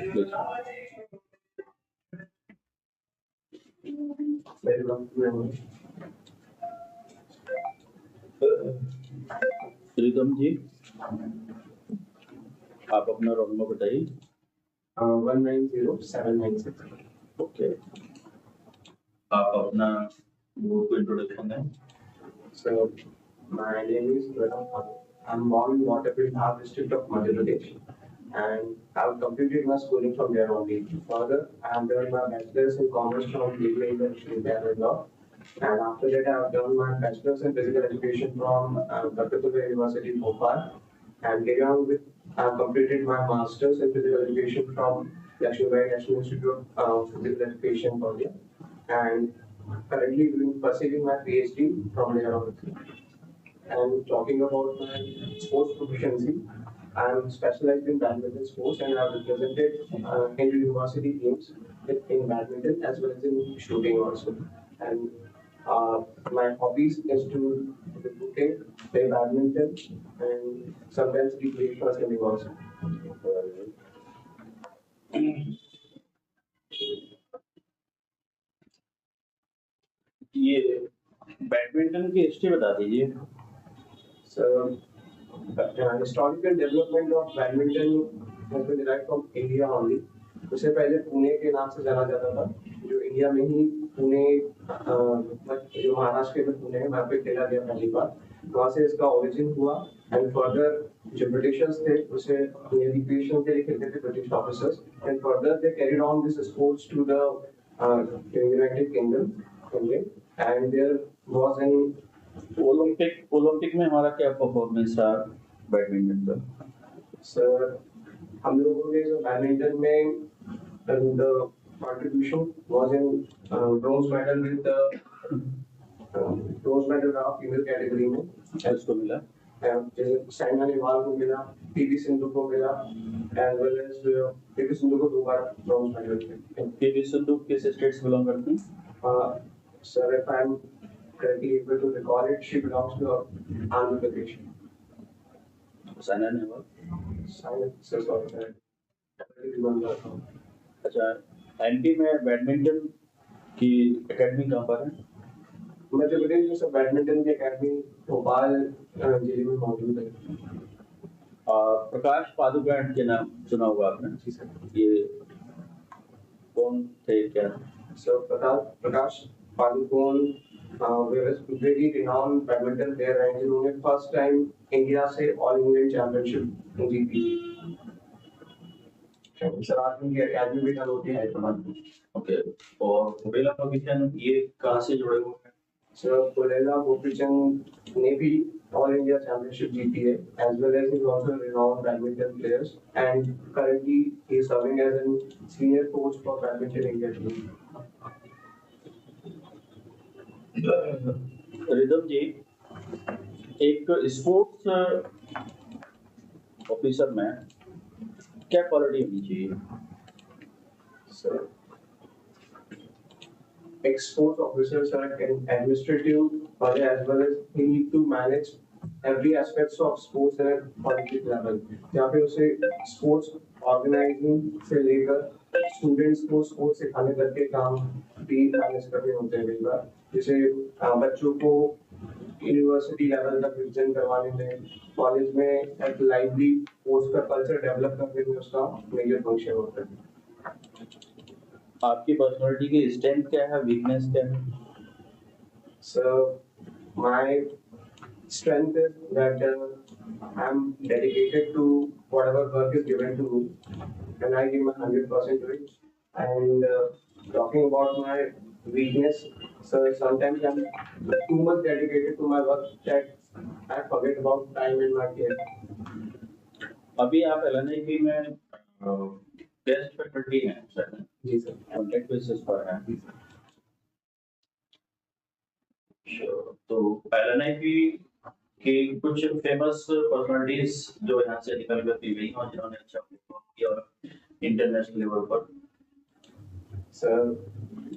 प्रीतम जी, आप अपना roll number बताइए। 190796। ओके, आप अपना ग्रुप को इंट्रोडक्शन दें। So, my name is Pranam Thakur. I'm born in Waterfield, district of Madhya Pradesh, and I've completed my schooling from there only. Further, I have done my bachelor's in commerce from Legal University, Bangalore, and after that, I have done my bachelor's in physical education from Bhaktapur University, Bhopal, and later on with I have completed my master's in physical education from Lakshmi National Institute of Physical Education, Korea, and currently pursuing my PhD from there on. And talking about my sports proficiency, I'm specialized in badminton sports and I've represented in university games in badminton as well as in shooting also. And my hobbies is to play badminton, and sometimes we play for swimming also. ये badminton की history बता दीजिए। So, historical development of badminton has been derived from India only. उससे पहले पुणे के नाम से जाना जाता था, जो इंडिया में ही पुणे जो महाराष्ट्र के पुणे है वहाँ पे खेला गया पहली बार, वहाँ से इसका ओरिजिन हुआ। एंड फर्दर जो ब्रिटिशर्स थे उसे रिक्रिएशन के लिए खेलते थे British officers, and further they carried on this sports to the United Kingdom, and there was an Olympic में हमारा क्या परफॉर्मेंस रहा बैडमिंटन का? सर हम लोगों ने जो बैडमिंटन में the contribution was in bronze medal with bronze medal रहा फीमेल कैटेगरी में, उसको मिला। जैसे साइना नेहवाल को मिला, पीवी सिंधु को मिला, as well as PV Sindhu को 2 बार ब्रोंज मेडल मिला। पीवी सिंधु किस स्टेट से बिलोंग करती हैं? Sir if I am correctly able to recall it, she belongs to Andhra Pradesh. Saina Nehwal? अच्छा, एमपी में बैडमिंटन की एकेडमी कहाँ पर है? मध्य प्रदेश में सब बैडमिंटन की एकेडमी भोपाल जिले में मौजूद है। प्रकाश पादुकोण के नाम सुना होगा आपने? जी सर। ये कौन थे क्या? Sir Prakash Padukone very renowned badminton player हैं जिन्होंने फर्स्ट टाइम इंडिया से ऑल इंग्लैंड चैंपियनशिप जीती थी। सर आज उनकी एकेडमी भी चालू होती है हैदराबाद में। ओके, और पुलेला गोपीचंद ये कहाँ से जुड़े हुए हैं? सर पुलेला गोपीचंद ने भी ऑल इंडिया चैंपियनशिप जीती है, as well as he is also renowned badminton players, and currently he is serving as an senior coach for badminton India team. Rhythm ji, एक स्पोर्ट्स ऑफिसर में क्या क्वालिटी होनी चाहिए? सर एक sports officer sir can administrative और as well as he need to manage every aspects of sports at college level, जहाँ पे उसे स्पोर्ट्स ऑर्गेनाइजिंग से लेकर स्टूडेंट्स को स्पोर्ट्स सिखाने तक के काम भी मैनेज करने होते हैं। कई बार जैसे बच्चों को यूनिवर्सिटी लेवल तक रिप्रेजेंट करवाने में, कॉलेज में एक लाइवली स्पोर्ट्स का कल्चर डेवलप करने में उसका मेजर फंक्शन होता है। आपकी पर्सनालिटी की स्ट्रेंथ क्या है, वीकनेस क्या है? Sir my strength is that I'm dedicated to whatever work is given to me, and I give my 100% to it. And talking about my weakness, so sometimes I'm too much dedicated to my work that I forget about time and my care. अभी आप एलएनआईपी में guest faculty हैं sir? जी sir. Contract basis पर हैं। तो एलएनआईपी कि कुछ famous personalities जो यहाँ से निकल कर गई और जिन्होंने अच्छा परफॉर्म किया और इंटरनेशनल लेवल पर। सर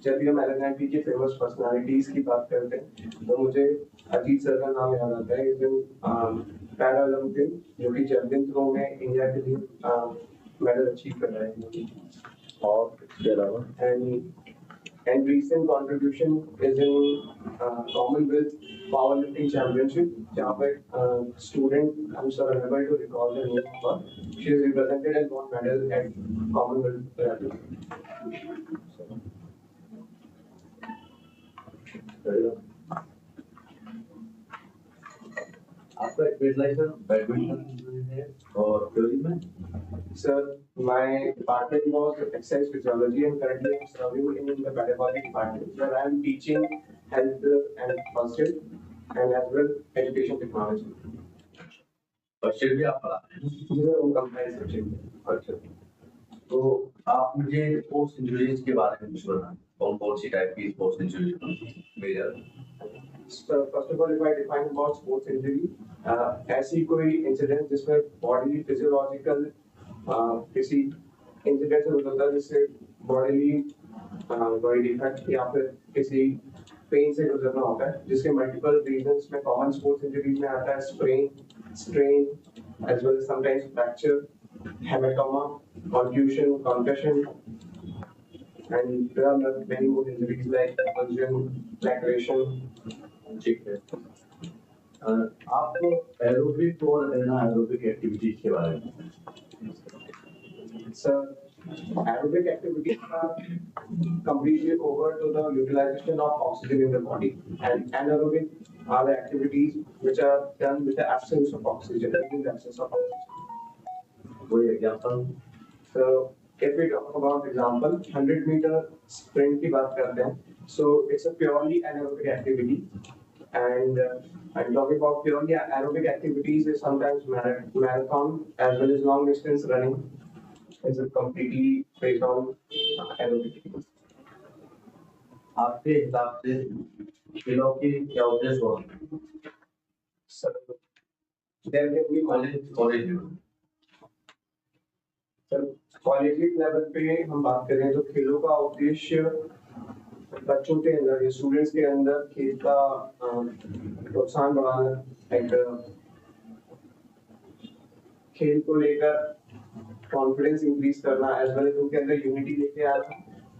जब भी हम एलएनआईपी की फेमस पर्सनालिटीज की बात करते हैं तो मुझे अजीत सर का नाम याद आता है। पैरा ओलंपियन जो कि जेवलिन थ्रो में इंडिया के लिए मेडल अचीव कर रहे हैं। और इसके अलावा And recent contribution is in Commonwealth Powerlifting Championship, जहाँ पे student, I'm sorry, unable to recall the name of her. She is represented and won medal at Commonwealth level. आपका स्पेशलाइजेशन बैडमिंटन है और थ्योरी में? Sir, my department was exercise physiology and currently I'm serving in the pedagogy department where I am teaching health and first aid and as well education technology. First aid भी आप पढ़ाते हैं? These are all combined subjects. अच्छा, तो आप मुझे sports injuries के बारे में कुछ बताएं, कौन कौन सी टाइप की sports injury major? So first of all, if I define about sports injury, ऐसी कोई इंसिडेंट जिसमें बॉडी फिजियोलॉजिकल किसी इंसिडेंट से होता है जिससे बॉडी डिफेक्ट या फिर किसी पेन से गुजरना होता है, जिसके मल्टीपल रीजंस में कॉमन स्पोर्ट्स इंजरीज में आता है sprain, strain, as well sometimes fracture, haematoma, contusion, concussion, and there are many more injuries like contusion, lacration. ठीक है, आप एरोबिक और एनाएरोबिक एक्टिविटीज के बारे में? So, aerobic activities are completely over to the utilization of oxygen in the body, and anaerobic are the activities which are done with the absence of oxygen, in the absence of oxygen. कोई example? So, if we talk about example, 100-meter sprint की बात करते हैं, so it's a purely anaerobic activity, and I'm talking about purely aerobic activities is sometimes marathon as well as long distance running is completely based on aerobic. आपके हिसाब से खेलों की क्या उद्देश्य हो? So there can be college में sir college level पे हम बात करें तो खेलों का उद्देश्य बच्चों के अंदर या स्टूडेंट्स के अंदर खेल का प्रोत्साहन बढ़ाना, खेल को लेकर कॉन्फिडेंस इंक्रीज करना, एज वेल एज उनके अंदर यूनिटी लेके आना,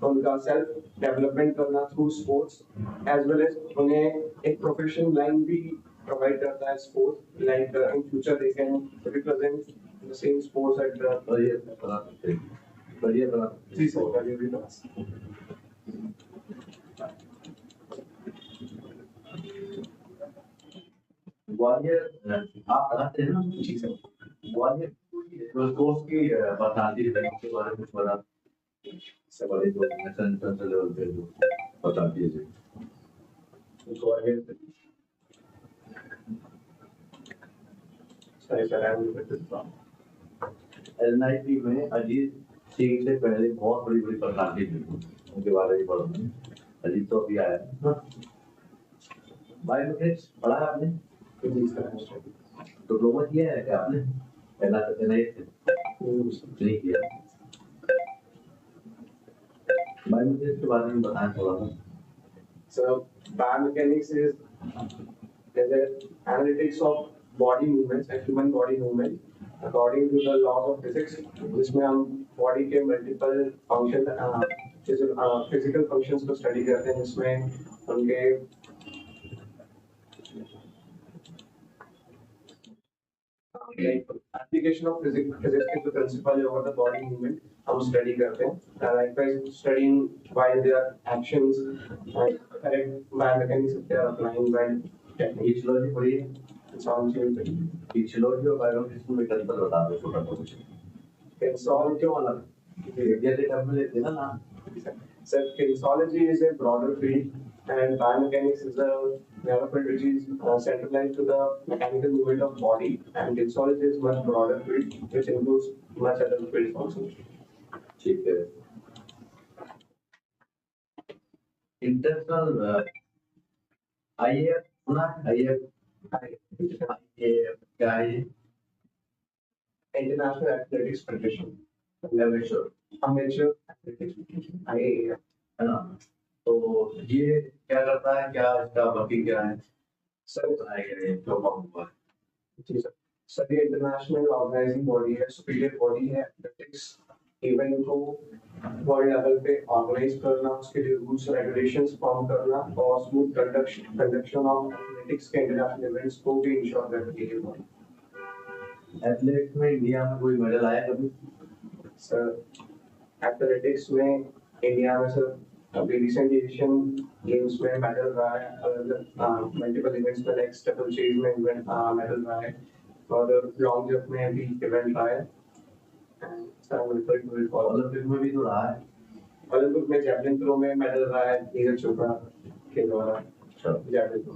उनका सेल्फ डेवलपमेंट करना through sports, as well as उन्हें एक प्रोफेशनल लाइन भी प्रोवाइड करता है sports, like in future they can represent the same sports at the बढ़िया जी सर करियर भी बना। ग्वालियर आप पढ़ाते हैं ना? जी सर। ग्वालियर कोर्स की पर्सनालिटी के बारे में कुछ बता से बड़े जो नेशनल लेवल पे जो बता दीजिए। ग्वालियर एलएनआईपी में अजीत सिंह से पहले बहुत बड़ी बड़ी पर्सनालिटी थी, उनके बारे में पढ़ा। अजीत तो अभी आया बायोमेट्रिक्स पढ़ा है आपने? डिप्लोमा किया है क्या आपने? नहीं किया। बायोमेट्रिक्स के बारे में बताएं थोड़ा सा। So biomechanics is the analytics of body movements and human body movement according to the laws of physics, जिसमें हम बॉडी के मल्टीपल फंक्शन फिजिकल फंक्शंस को स्टडी करते हैं, जिसमें उनके application of physics के जो principle है over the body movement हम स्टडी करते हैं, likewise studying while their actions and correct biomechanics they are applying while techniques physiology पढ़ी है? sound change फिजियोलॉजी और बायोमेट्रिक्स में अंतर बता दो छोटा सा कुछ। kinesiology क्यों अलग जैसे टर्म लेते हैं ना। Sir, kinesiology is a broader field and biomechanics is a narrow field which is centralized to the mechanical movement of body, and kinesiology is much broader field which includes much other fields also. ठीक है। International IAF सुना है? IAF क्या है? International Athletics Federation. Amateur Athletics IAAF है ना? तो ये क्या करता है, क्या इसका वर्किंग क्या है? सर बताया गया है, जो हुआ है। जी सर, सभी इंटरनेशनल ऑर्गेनाइजिंग बॉडी है, सुपीरियर बॉडी है एथलेटिक्स इवेंट को वर्ल्ड लेवल पे ऑर्गेनाइज करना, उसके लिए रूल्स रेगुलेशंस फॉर्म करना और स्मूथ कंडक्शन ऑफ एथलेटिक्स के इंटरनेशनल इवेंट्स को भी इंश्योर करती है बॉडी। एथलेटिक्स में इंडिया में कोई मेडल आया कभी? सर एथलेटिक्स में इंडिया में सर अभी रिसेंट एशियन गेम्स में मेडल रहा है, अलग मल्टीपल इवेंट्स में लाइक स्टेपल चेज में इवेंट मेडल रहा है और लॉन्ग जंप में भी इवेंट रहा है। सर ओलंपिक में भी तो रहा है। ओलंपिक में जैवलिन थ्रो में मेडल रहा है नीरज चोपड़ा के द्वारा जैवलिन थ्रो।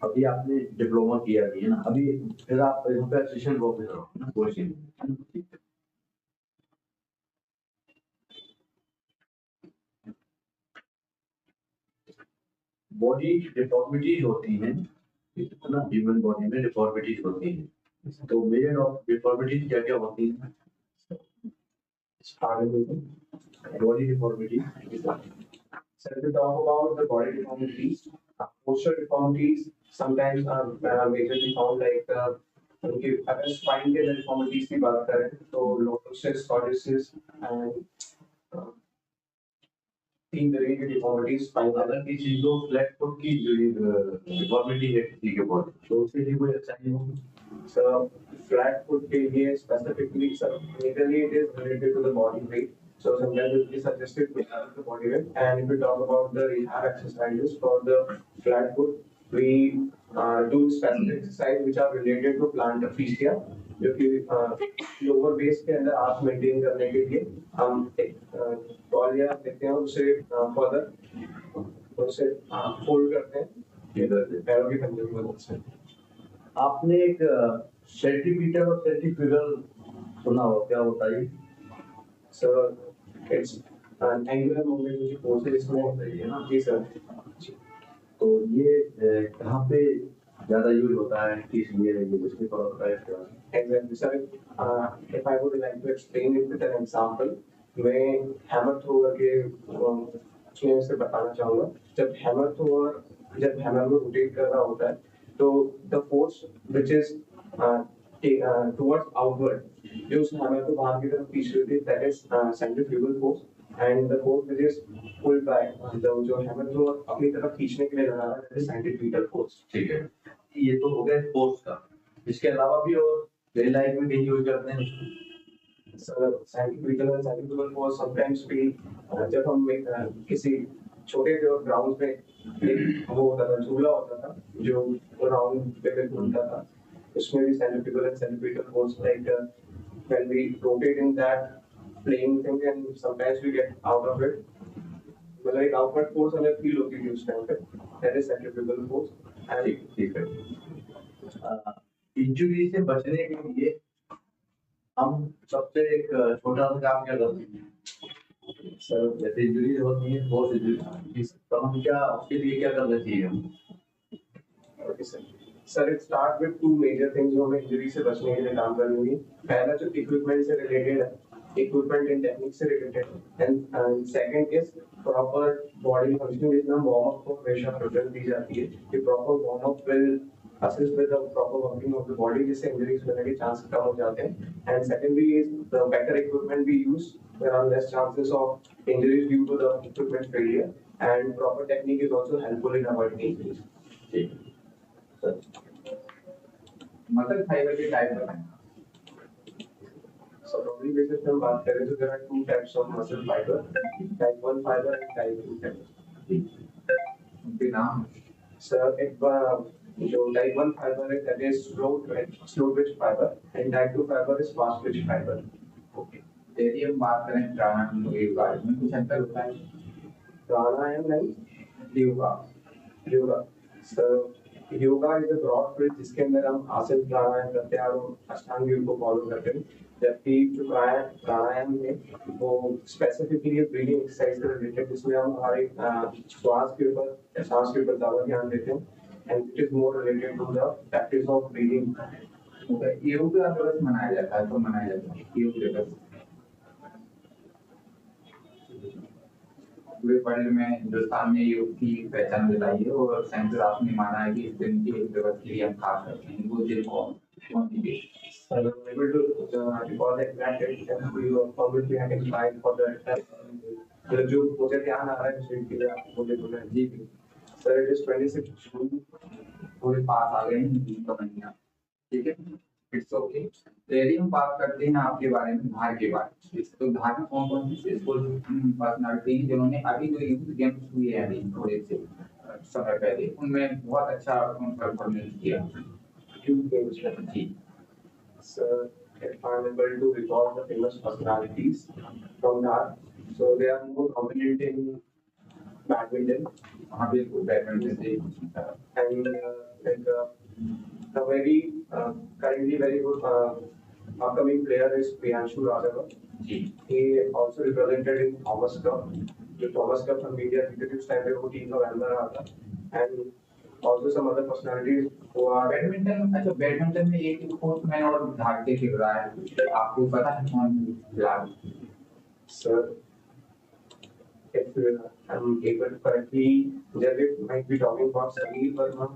अभी आपने डिप्लोमा किया है ना, अभी फिर आप यहाँ पे असिस्टेंट प्रोफेसर हो ना कोचिंग। बॉडी डिफॉर्मिटीज होती हैं ना, ह्यूमन बॉडी में डिफॉर्मिटीज होती हैं, तो मेजर ऑफ डिफॉर्मिटीज क्या क्या होती हैं? Body deformities. So to talk about the body deformities, posture deformities sometimes are majorly found like उनकी अगर spine के deformities की बात करें तो lordosis, scoliosis and तीन तरह की deformities spine अगर किसी को फ्लैट फुट की डिफॉर्मिटी है किसी के बॉडी, तो उसके लिए कोई अच्छा नहीं होगा। So flat foot के लिए specifically sir, majorly it is related to the body weight. So sometimes it is suggested to have the body weight. And if we talk about the rehab exercises for the flat foot, we do specific exercise which are related to plantar fascia, जो कि lower base के अंदर आप maintain करने के लिए हम एक तौलिया देते हैं, उसे फर्दर उसे फोल्ड करते हैं पैरों के पंजे की मदद से। आपने एक सेंटीमीटर और सेंटीफ्यूगल सुना हो, क्या होता है? Sir it's an angular movement जो फोर्स इसमें होता है ना। जी सर। तो ये कहाँ पे ज्यादा यूज होता है, किस लिए ये किसके पर होता है? Exactly, sir. If I would like to explain it with an example, मैं हैमर थ्रोअर के उसमें से बताना चाहूँगा। जब हैमर को रोटेट कर रहा होता है, तो the force which is towards outward, जो उस हैमर को बाहर की तरफ खींच रही थी, that is centrifugal force, and the force which is pulled by जो हैमर को अपनी तरफ खींचने के लिए लगा रहा है, that is centripetal force। ठीक है, ये तो हो गया फोर्स का। इसके अलावा भी और डेली लाइफ में कहीं यूज करते हैं उसको? सर सेंट्रीफ्यूगल फोर्स समटाइम्स भी जब हम किसी छोटे जो ग्राउंड पे एक वो होता था, झूला होता था जो राउंड पे घूमता था, उसमें भी centrifugal force like when we rotate in that playing thing and sometimes we get out of it, मतलब एक आउटवर्ड फोर्स हमें फील होती है उस टाइम पे, that is centrifugal force। ठीक है। इंजुरी से बचने के लिए हम सबसे एक छोटा सा काम क्या करते हैं? सर जैसे इंजुरी होती है, बहुत इंजुरी, तो हम क्या उसके लिए क्या करना चाहिए हम? Okay sir, it start with two major things जो हमें इंजरी से बचने के लिए काम करनी होगी। पहला जो इक्विपमेंट से रिलेटेड है, इक्विपमेंट एंड टेक्निक से related, and second is proper body functioning, जिसमें वार्म अप को हमेशा प्रेफरेंस दी जाती है कि proper warm up will assist with the proper working of the body, जिससे injuries होने के chances कम हो जाते हैं। And secondly is the better equipment we use, there are less chances of injuries due to the equipment failure, and proper technique is also helpful in avoiding injuries। ठीक है। Muscle fibre के type बताएं। So probably basis पे हम बात करें तो there are two types of muscle fiber, type 1 fiber and type 2 fiber। उनके नाम? Sir, एक जो type 1 fiber है that is slow twitch fiber, and type 2 fiber is fast twitch fiber। Okay, यदि हम बात करें प्राणायाम के बारे में, कुछ अंतर होता है? प्राणायाम नहीं, yoga. So yoga is a broad field जिसके अंदर हम आसन प्राणायाम करते हैं और अष्टांग योग को फॉलो करते हैं, जबकि जो प्राणायाम है वो स्पेसिफिकली ब्रीदिंग एक्सरसाइज से रिलेटेड, जिसमें हम हमारे सांस के ऊपर ज्यादा ध्यान देते हैं, and it is more related to the practice of breathing। योग दिवस मनाया जाता है, तो मनाया जाता है योग दिवस। पूरे वर्ल्ड में हिंदुस्तान ने योग की पहचान दिलाई है और संयुक्त राष्ट्र ने माना है कि इस दिन की एक दिवस के लिए हम खास करते हैं। वो दिन कौन सी day? So I was able to recall the exact date and we were probably having tried for the मतलब जो मुझे ध्यान आ रहा है उस के लिए आपको बोले बोला जी सर इट इज 26 जून। थोड़े पास आ गए हैं जून का महीना, ठीक है, इट्स ओके। तो यदि हम बात करते हैं आपके बारे में, धार के बारे में, तो धार में कौन कौन सी स्कूल पर्सनालिटी हैं जिन्होंने अभी जो यूथ गेम्स हुए हैं अभी थोड़े से समय पहले, उनमें बहुत अच्छा परफॉर्मेंस किया? Youth games ji so if I'm able to recall the famous personalities from that so they are more prominent in badminton हाँ बिल्कुल बैडमिंटन से and like a very currently very good upcoming player is Priyanshu Rajava. Ji He also represented in Thomas Cup. The Thomas Cup from India cricket उस time पे वो team का member रहा था and also some other personalities who are badminton. अच्छा, badminton में एक sportsman और भारतीय खेल रहा है, आपको पता है कौन खिलाड़ी? sir if I'm able to correctly judge it might be talking about Sameer Verma.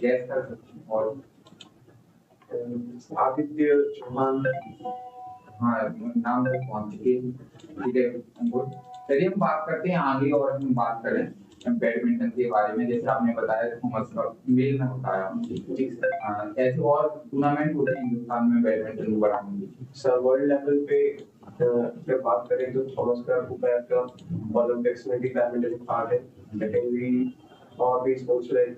Gas कर सकते हैं। और आदित्य चौहान। हाँ नाम तो पहुंच गए, ठीक है गुड। चलिए हम बात करते हैं आगे, और हम बात करें बैडमिंटन के बारे में। जैसे आपने बताया थॉमस कप मेल में होता है, ऐसे और टूर्नामेंट होते हैं हिंदुस्तान में बैडमिंटन को बढ़ाने के? सर वर्ल्ड लेवल पे जब बात करें तो थॉमस कप ओलंपिक्स में भी बैडमिंटन पार्ट है। सेकेंडली और भी स्पोर्ट्स लाइक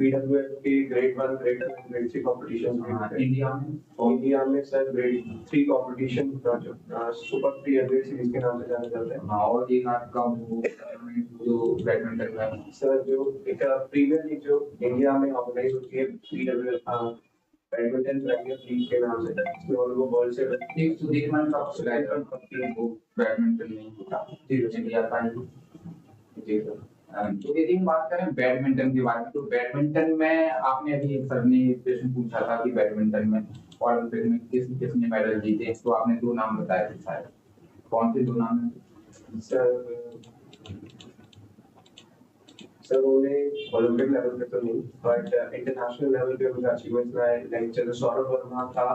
BWF के ग्रेड 1 ग्रेड 2 ग्रेड 3 कॉम्पिटिशंस भी होते हैं। इंडिया में सर ग्रेड 3 कॉम्पिटिशन जो सुपर 300 सीरीज के नाम से जाना जाता है। हाँ, और एक आपका वो जो बैडमिंटन का सर जो एक प्रीमियर लीग जो इंडिया में ऑर्गेनाइज होती है BWF बैडमिंटन प्रीमियर लीग के नाम से, इसमें और वो वर्ल्ड से एक सुदीर्घमान कप सुदीर्घमान कप की वो बैडमिंटन नहीं होता इंडिया का ही। जी सर। तो यदि हम बात करें बैडमिंटन के बारे में, तो बैडमिंटन में आपने अभी एक सर ने प्रश्न पूछा था कि बैडमिंटन में ओलंपिक में किसने मेडल जीते, तो आपने दो नाम बताए थे शायद, कौन से दो नाम हैं? सर उन्हें ओलंपिक लेवल पे तो नहीं बट इंटरनेशनल लेवल पे कुछ अचीवमेंट्स रहा है। लाइक जैसे सौरभ वर्मा था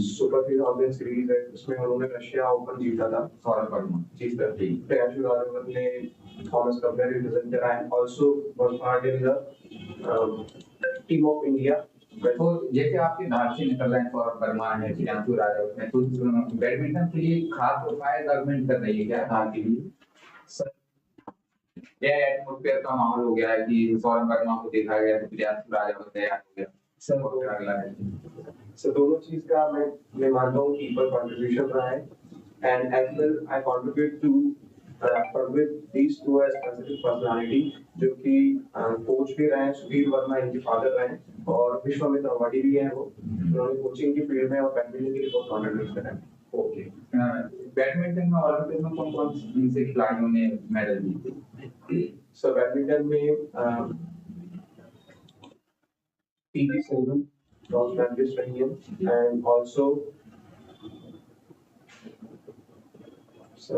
सुपर 3000 सीरीज है उसमें उन्होंने रशिया ओपन जीता था। सौरभ वर्मा जी सर। प्रियांशु राजभर ने थॉमस कप में रिप्रेजेंट करा है, also was part in the team of India. तो जैसे आपके नाम से निकल रहे हैं सौरभ वर्मा है, प्रियांशु राजभर है, तो बैडमिंटन के लिए खास उपाय गवर्नमेंट कर रही है क्या धार के लिए? सर क्या एटमॉस्फेयर का माहौल हो गया है कि सौरभ वर्मा को देखा गया तो प्रियांशु राजभर तैयार हो गया सर और अगला है? सर दोनों चीज का मैं मानता हूँ कि इक्वल कंट्रीब्यूशन रहा है and as well I contribute to with these two as specific personality जो कि कोच भी रहे हैं, सुधीर वर्मा इनके फादर रहे हैं और विश्वामित्र अवार्डी भी हैं। वो उन्होंने कोचिंग की फील्ड में और बैडमिंटन के लिए बहुत कंट्रीब्यूट करा है। ओके, बैडमिंटन में ओलंपिक में कौन कौन से खिलाड़ियों ने मेडल जीते? सो बैडमिंटन में पीवी सिंधु ब्रॉन्ज मेडलिस्ट रही है and also so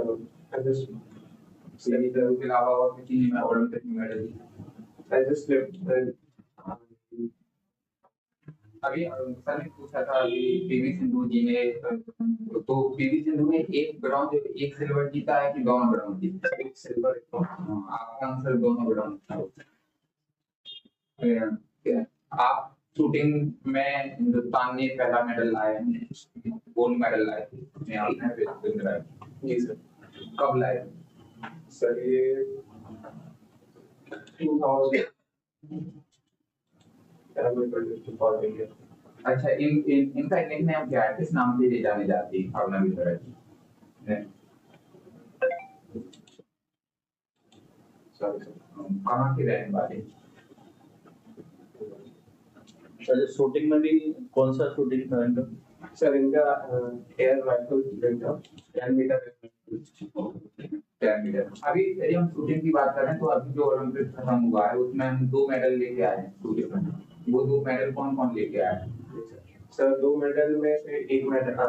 I just सही तरह के अलावा और किसी ने ओलंपिक में मेडल जीता? आई जस्ट अभी सर ने पूछा था कि पीवी सिंधु जी ने, तो पीवी सिंधु ने एक ब्रॉन्ज एक सिल्वर जीता है कि दोनों ब्रॉन्ज जीते? एक सिल्वर। आपका आंसर दोनों ब्रॉन्ज था। आप शूटिंग में हिंदुस्तान ने पहला मेडल लाए हैं, गोल्ड मेडल लाए थे आपने जी सर। कब लाए? सर ये 2000 अच्छा, इनका निकनेम क्या है, किस नाम से ले जाने जाती है भावना वितरण? कहाँ के रहने वाले? सर शूटिंग में भी कौन सा शूटिंग था इनका? सर इनका एयर राइफल था 10 मीटर। 10 मीटर। अभी यदि हम शूटिंग की बात करें तो अभी जो ओलंपिक खत्म हुआ है उसमें हम 2 मेडल लेके आए हैं शूटिंग में। वो 2 मेडल कौन कौन लेके आए हैं? सर 2 मेडल में से एक टीम मेडल रहा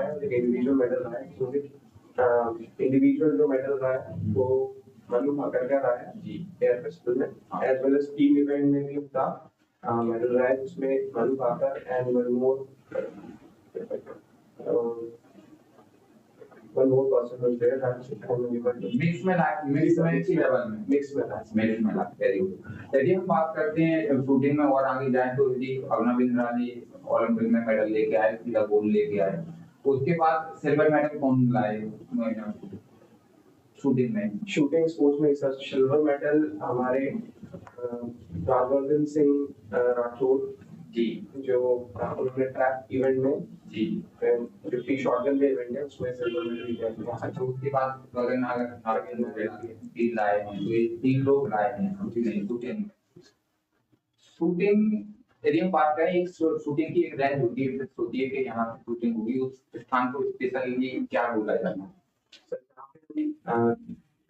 है और एक इंडिविजुअल मेडल रहा है, क्योंकि इंडिविजुअल जो मेडल रहा है वो मनु भाकर का रहा है जी एयर पिस्टल में, as well as team event में भी उनका मेडल रहा है, जिसमें Manu Bhaker and one more person was there that I'm able to mix में की लेवल में mix में था। मेरिट में लगा वेरी गुड। यदि हम बात करते हैं शूटिंग में और आगे जाएं तो यदि अभिनव बिंद्रा जी ओलंपिक में मेडल लेके आए, पीला गोल्ड लेके आए, उसके बाद सिल्वर मेडल कौन लाए शूटिंग में? शूटिंग स्पोर्ट्स में सर सिल्वर मेडल हमारे राजवर्धन सिंह राठौर जी जो उन्होंने ट्रैक इवेंट में जी 50 शॉटगन के इवेंट है उसमें सिल्वर मेडल जीता है। अच्छा, उसके बाद गगन नारंग तीन लाए हैं, तो ये 3 लोग लाए हैं शूटिंग। शूटिंग यदि हम बात करें, एक शूटिंग की एक रेंज होती है, फिर होती है कि यहाँ पे शूटिंग होगी, उस स्थान को स्पेशली क्या बोला जाता है? सर यहाँ पे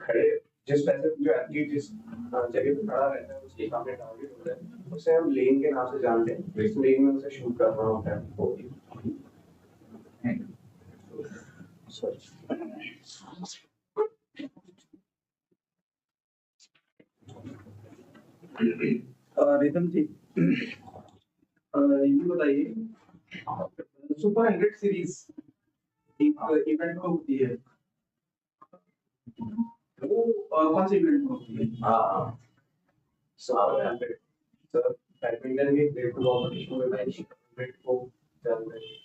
खड़े जिस पैसे जो एथलीट जिस जगह पे खड़ा रहता है उसके सामने टारगेट होता है, उसे हम लेन के नाम से जानते हैं। इस लेन में उसे शूट करना होता है। रितम जी, ये बताइए, सुपर 100 सीरीज एक इवेंट में होती है, वो कौन से इवेंट में होती है? हाँ सर बैडमिंटन के ग्रेड 2 कॉम्पिटिशन में मैच ग्रेड को चल रहे हैं।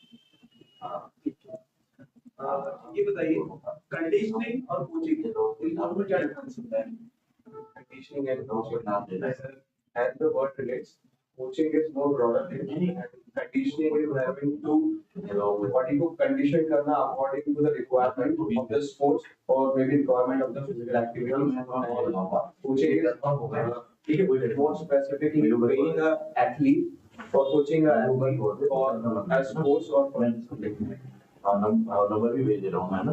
ये बताइए, कंडीशनिंग और कोचिंग इन दोनों में क्या डिफरेंस होता है? Conditioning and coaching. As the word relates, coaching is more broader thing, and conditioning is having to body को condition करना according to the requirement of the sports or maybe requirement of the physical activity. Coaching is more specifically training a athlete for coaching a athlete for a sports or for number भी भेज रहा हूँ मैं ना।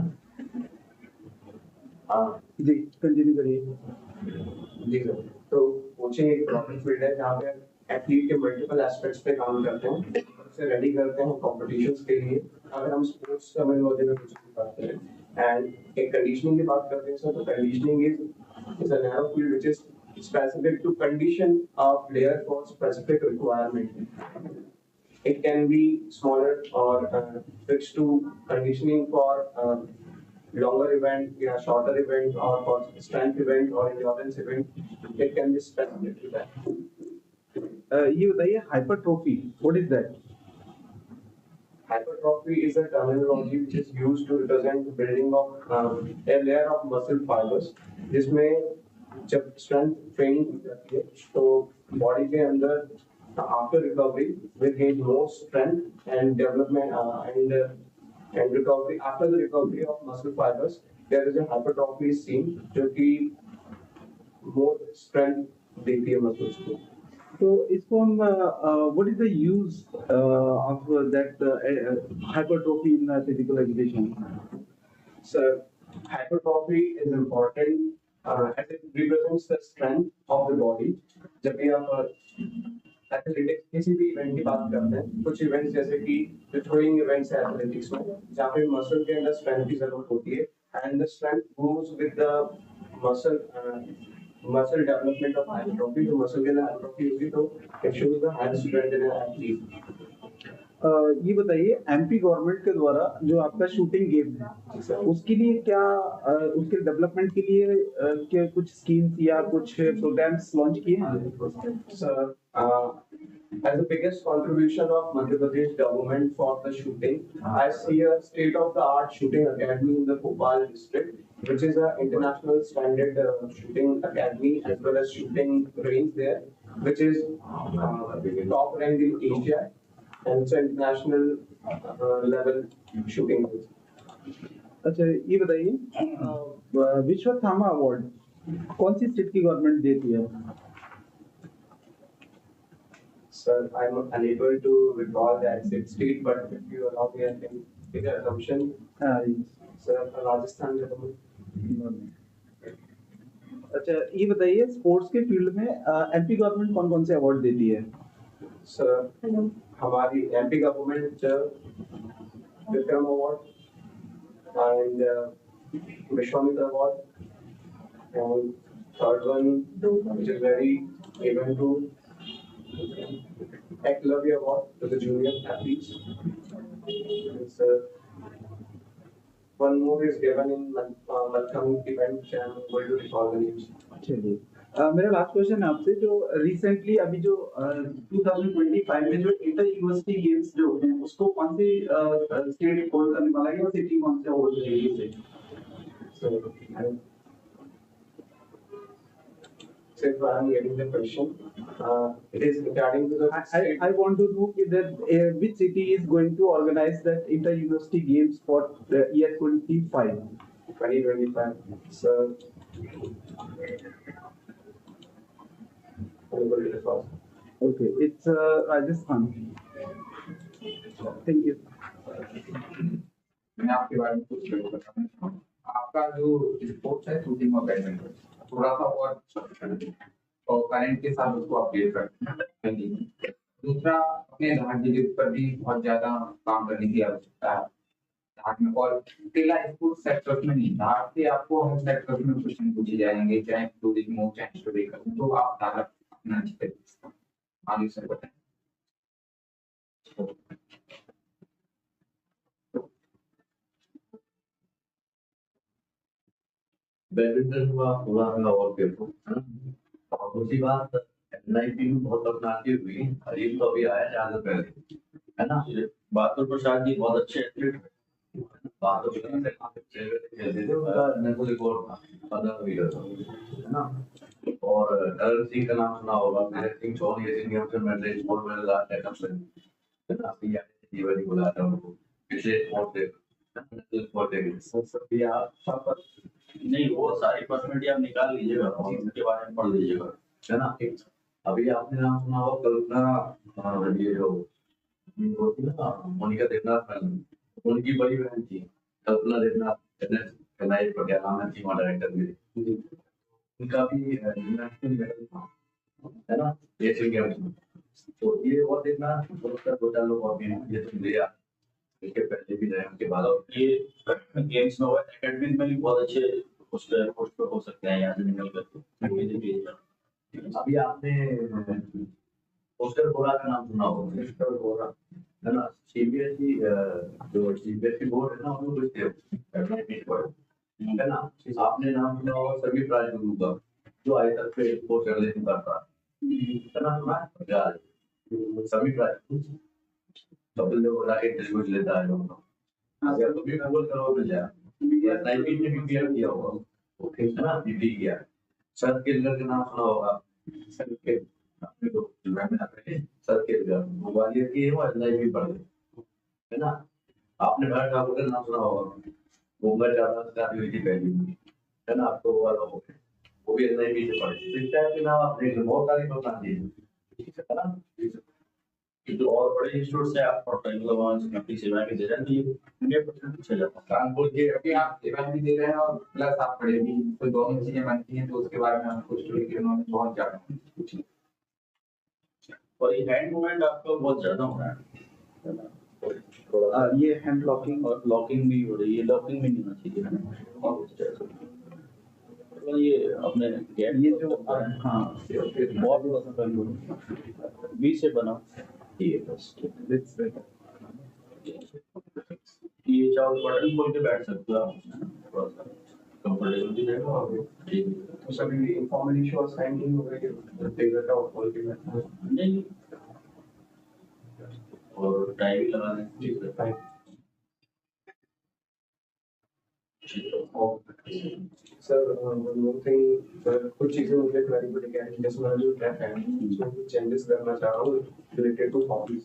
हाँ जी continue करिए। जी sir, तो coaching एक प्रॉपर फील्ड है जहाँ पे एथलीट के मल्टीपल एस्पेक्ट्स पे काम करते हैं, उसे रेडी करते हैं कॉम्पिटिशन्स के लिए। अगर हम स्पोर्ट्स टर्मिनोलॉजी में कुछ बात करें एंड एक कंडीशनिंग की बात करते हैं सर, तो conditioning is a narrow field which is specific to condition a player for specific requirement. It can be smaller or fixed to conditioning for longer event, shorter event, or for strength event or endurance event. It can be specific to that. ये बताइए, hypertrophy, what is that? Hypertrophy is a terminology which is used to represent the building of a layer of muscle fibers, जिसमें जब strength training की जाती है तो body के अंदर after recovery will gain more strength and development and recovery. After the recovery of muscle fibers, there is a hypertrophy seen जो कि more strength देती है muscles को। तो इसको हम what is the use of that hypertrophy in physical education? So hypertrophy is important as it represents the strength of the body. जब भी आप एथलेटिक्स किसी भी इवेंट की बात करते हैं, कुछ इवेंट्स जैसे कि जो थ्रोइंग इवेंट्स है एथलेटिक्स में, जहाँ पे मसल के अंदर स्ट्रेंथ की जरूरत होती है and the strength goes with the muscle development of hypertrophy. जो मसल के अंदर हाइपरट्रोफी होगी तो it shows the high strength in an athlete. ये बताइए, एमपी गवर्नमेंट के द्वारा जो आपका शूटिंग गेम है उसके लिए क्या उसके डेवलपमेंट के लिए क्या कुछ स्कीम्स या कुछ प्रोग्राम्स लॉन्च किए हैं? Sir, as the biggest contribution of Madhya Pradesh government for the shooting, I see a state-of-the-art shooting academy in the Bhopal district, which is an international standard shooting academy as well as shooting range there, which is top ranked in Asia and it's an international level shooting range. अच्छा, ये बताइए, Ashwatthama award कौन सी state की government देती है? Sir, I'm unable to recall the exact state, but if you allow me, I can take an assumption. Sir, Rajasthan government. अच्छा, ये बताइए, स्पोर्ट्स के फील्ड में एमपी गवर्नमेंट कौन कौन से अवार्ड देती है? Sir, हमारी MP government Vikram award and Vishwamitra Award. And third one, which is very given to Eklavya Award to the junior athletes. It's, one more is given in Malkham event, which I am going to recall the names. चलिए मेरा last question है आपसे, जो recently अभी जो 2025 में जो inter university games जो हैं उसको कौन से स्टेट होल्ड करने वाला है, या सिटी कौन से होल्ड करेगी? So, if I am getting the question, it is regarding to the I want to know that which city is going to organize that inter university games for the year 25. 2025. So, Okay, it's Rajasthan. Thank you. मैं आपके बारे में कुछ बताना चाहूँ। आपका जो sports है शूटिंग और बैडमिंटन, थोड़ा सा और करंट के साथ उसको अपडेट करना। दूसरा, अपने धार जिले पर भी बहुत ज्यादा काम करने की आवश्यकता है। धार में और अकेला स्पोर्ट्स सेक्टर में नहीं, धार से आपको हर सेक्टर में क्वेश्चन पूछे जाएंगे, चाहे टूरिज्म हो चाहे स्टडी का, तो आप धार अपना अच्छी तरीके से आगे से बताएं। बैडमिंटन हुआ, थोड़ा सा और देखो, है ना? और दूसरी बात, एनआईपी भी बहुत अपनाती हुई, हरीफ तो अभी आया ज्यादा पहले, है ना? बहादुर प्रसाद जी बहुत अच्छे एथलीट हैं। बहादुर प्रसाद खेलते थे, उनका नेशनल रिकॉर्ड था 15 मीटर का, है ना? और करण सिंह का नाम सुना होगा, करण सिंह 14 एशियन गेम्स में medal, gold medal last atom से, है ना? अभी आगे जीवन ही बुलाता है उनको, पिछले स्पोर्ट से स्पोर्ट है नहीं, वो सारी पर्सनालिटी आप निकाल लीजिएगा और उनके बारे में पढ़ लीजिएगा, है ना? अभी आपने नाम सुना हो कल्पना, ये जो होती है ना मोनिका देवनाथ मैम, उनकी बड़ी बहन थी कल्पना देवनाथ, एनआई पर क्या नाम है, टीम डायरेक्टर भी, उनका भी नेशनल मेडल था, है ना, एशियन गेम्स में। तो ये और देखना दो चार लोग और भी हैं, ये तो लिया इसके पहले भी रहे, उनके बाद और ये गेम्स में हुआ, एकेडमिक में भी बहुत अच्छे पोस्ट पे हो सकते हैं यहाँ से निकल कर। अभी आपने पोस्टर बोरा का नाम सुना होगा, पोस्टर बोरा, है ना? सीबीएसई जो सीबीएसई बोर्ड है ना, उनको कुछ है ना? आपने नाम सुना होगा सभी प्राइज गुरु का, जो आज तक पे पोस्टर लेने करता है ना? सुना सभी प्राइज डबल जो बना के डिस्ट्रीब्यूट लेता है लोग, अगर तो भी गूगल करो मिल जाए, या 19 में भी क्लियर किया होगा, ओके, है ना? बीपी किया सर के का नाम सुना होगा, सर के आपने तो में आते हैं, सर के ग्वालियर की है, वो एनआई भी पढ़ गए, है ना? आपने भरत ठाकुर का नाम सुना होगा, मुंबई ज्यादा स्टार्ट हुई थी पहली, है ना? आपको वो वाला हो गया, वो भी एनआई भी से पढ़े, इस टाइप के नाम आप देख लो, बहुत सारी प्रोग्राम दिए, है ना? जो और बड़े इंस्टीट्यूट से आप मतलब वहाँ अपनी सेवाएं भी दे रहे हैं, तो ये 100% पीछे जाता है। कानपुर के अभी आप सेवाएं भी दे रहे हैं और प्लस आप पढ़े भी, तो दोनों चीजें बनती हैं, तो उसके बारे में आपको स्टोरी के उन्होंने बहुत ज्यादा कुछ। और ये हैंड मूवमेंट आपका बहुत ज्यादा हो रहा है ना? थोड़ा ये हैंड लॉकिंग और लॉकिंग भी हो रही है, लॉकिंग भी नहीं होना चाहिए, है ना? तो ये अपने ये जो हाँ बहुत थोड़ा सा कर लो, बी से बनाओ, ये बस That's right. ये चाहो बटन खोल के बैठ सकते हो आप, थोड़ा सा कंफर्टेबल भी रहेगा और तो सभी इन्फॉर्मल इशू साइन इन हो गए हैं, टेबल का खोल के बैठना है। नहीं, और टाइम भी लगा दें, ठीक है time. Sir one more thing, sir कुछ चीजें मुझे क्लैरिफाई करनी है, जैसे मैंने जो ट्रैक है उसमें कुछ चेंजेस करना चाह रहा हूँ रिलेटेड टू हॉबीज,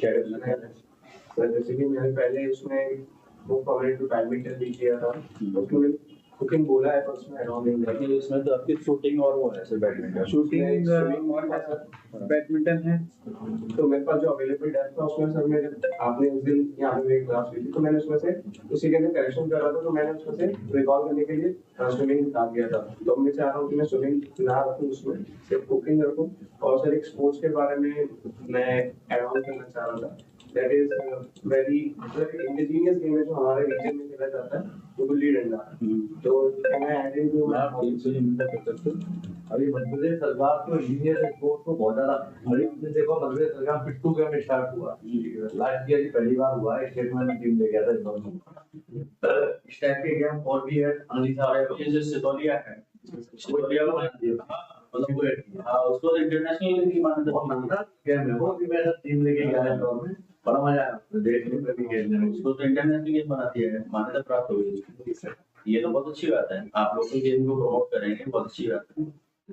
शेड्यूल है सर। जैसे कि मैंने पहले उसमें वो कमेंट टू बैडमिंटन भी किया था, उसमें कुकिंग बोला है पर उसमें एड ऑन नहीं है। लेकिन इसमें तो आपकी शूटिंग और वो है, सिर्फ बैडमिंटन। शूटिंग swimming और है सर। बैडमिंटन है। तो मेरे पास जो अवेलेबल डेस्क था उसमें सर मैं जब आपने उस दिन यहाँ पे मेरी क्लास हुई थी तो मैंने उसमें से उसी के अंदर करेक्शन कर रहा था, तो मैंने उसमें से रिकॉल करने के लिए स्विमिंग निकाल दिया था। तो मैं चाह रहा हूँ कि मैं स्विमिंग ना रखूँ उसमें, सिर्फ कुकिंग रखूँ। और सर एक स्पोर्ट्स के बारे में मैं एड ऑन करना चाह रहा था। That is very indigenous game है जो हमारे रीजन में खेला जाता है, वो गुल्ली डंडा। तो can I add in to आप टीम से मिलकर कर सकते हो। अभी मध्य प्रदेश सरकार तो इंजीनियर स्पोर्ट्स को बहुत ज्यादा, अभी आपने देखो मध्य प्रदेश सरकार पिट्टू गेम स्टार्ट हुआ लास्ट ईयर, पहली बार हुआ है, स्टेट में टीम ले गया था इंदौर में। इस टाइप के गेम और भी है, अगली साल ये जो सितोलिया है, सितोलिया को मतलब हाँ, उसको इंटरनेशनल की मान्यता बहुत महंगा गेम है वो, भी मेरा टीम लेके गया है इंदौर में, बड़ा मजा आया देखने में भी खेलने में। उसको तो इंटरनेशनल गेम बना दिया है, मान्यता प्राप्त हो गई। ये तो बहुत अच्छी बात है, आप लोकल गेम को प्रमोट करेंगे, बहुत अच्छी बात है।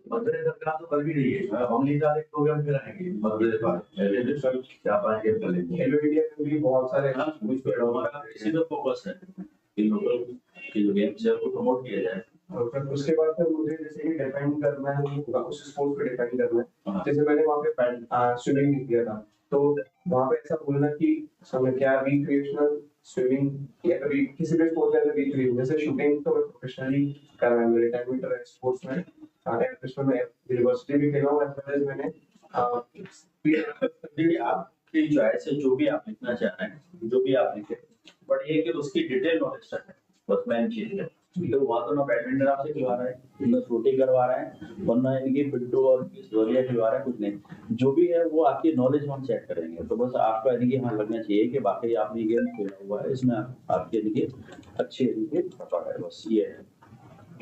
मध्य प्रदेश सरकार तो कर भी रही है, अगली साल एक प्रोग्राम पे रहेंगे मध्य प्रदेश वाले, क्या पाएंगे गेम चलेंगे। खेलो इंडिया में भी बहुत सारे हाँ, हमारा इसी पे फोकस है कि लोकल के जो गेम्स है उनको प्रमोट किया जाए। और फिर उसके बाद फिर मुझे जैसे कि डिपेंड करना है उस स्पोर्ट पे डिपेंड करना है। जैसे मैंने वहाँ पे स्विमिंग किया था, तो वहाँ पे ऐसा बोलना कि समय क्या रिक्रिएशनल स्विमिंग या कभी किसी भी स्पोर्ट में बीच हुई, जैसे शूटिंग तो मैं प्रोफेशनली कर रहा हूँ, मेरे टाइम में स्पोर्ट्स में मैं यूनिवर्सिटी भी खेला हूँ, एज वेल एज मैंने देखिए आपकी चॉइस है, जो भी आप लिखना चाह रहे हैं, जो भी आप लिखे, बट ये कि उसकी डिटेल नॉलेज रखें, बस मेन चीज है। तो वहाँ तो ना बैडमिंटन आपसे खिलवा रहा है, ना शूटिंग करवा रहा है, और ना इनकी बिट्टू और सितोलिया खिलवा रहा है, कुछ नहीं। जो भी है वो आपकी नॉलेज हम चेक करेंगे। तो बस आपका यानी कि हाँ लगना चाहिए कि वाकई आपने गेम खेला हुआ है, इसमें आपके यानी कि अच्छी यानी कि पता है, बस ये है।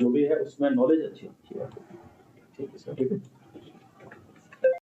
जो भी है उसमें नॉलेज अच्छी है। ठीक है सर, ठीक है।